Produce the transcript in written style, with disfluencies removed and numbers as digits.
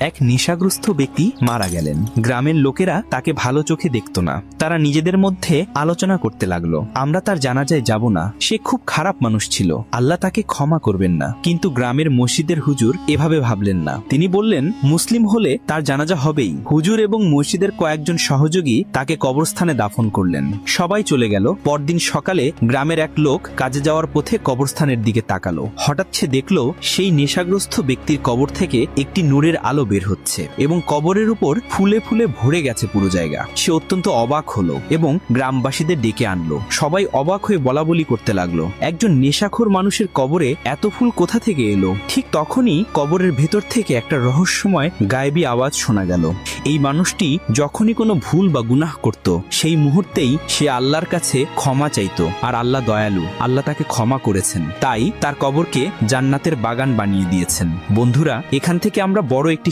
এক নেশাগ্রস্ত ব্যক্তি মারা গেলেন। গ্রামের লোকেরা তাকে ভালো চোখে দেখত না। তারা নিজেদের মধ্যে আলোচনা করতে লাগলো, আমরা তার জানাজায় যাব না, সে খুব খারাপ মানুষ ছিল, আল্লাহ তাকে ক্ষমা করবেন না। কিন্তু গ্রামের মসজিদের হুজুর এভাবে ভাবলেন না। তিনি বললেন, মুসলিম হলে তার জানাজা হবেই। হুজুর এবং মসজিদের কয়েকজন সহযোগী তাকে কবরস্থানে দাফন করলেন। সবাই চলে গেল। পরদিন সকালে গ্রামের এক লোক কাজে যাওয়ার পথে কবরস্থানের দিকে তাকালো। হঠাৎ সে দেখল সেই নেশাগ্রস্ত ব্যক্তির কবর থেকে একটি নূরের আলো বের হচ্ছে এবং কবরের উপর ফুলে ফুলে ভরে গেছে পুরো জায়গা। সে অত্যন্ত অবাক হলো এবং গ্রামবাসীদের ডেকে আনলো। সবাই অবাক হয়ে বলা বলি করতে লাগলো, একজন নেশাখোর মানুষের কবরে এত ফুল কোথা থেকে এলো? ঠিক তখনই কবরের ভেতর থেকে একটা রহস্যময় গায়েবী আওয়াজ শোনা গেল। এই মানুষটি যখনই কোনো ভুল বা গুনাহ করত, সেই মুহূর্তেই সে আল্লাহর কাছে ক্ষমা চাইতো, আর আল্লাহ দয়ালু, আল্লাহ তাকে ক্ষমা করেছেন। তাই তার কবরকে জান্নাতের বাগান বানিয়ে দিয়েছেন। বন্ধুরা, এখান থেকে আমরা বড় একটি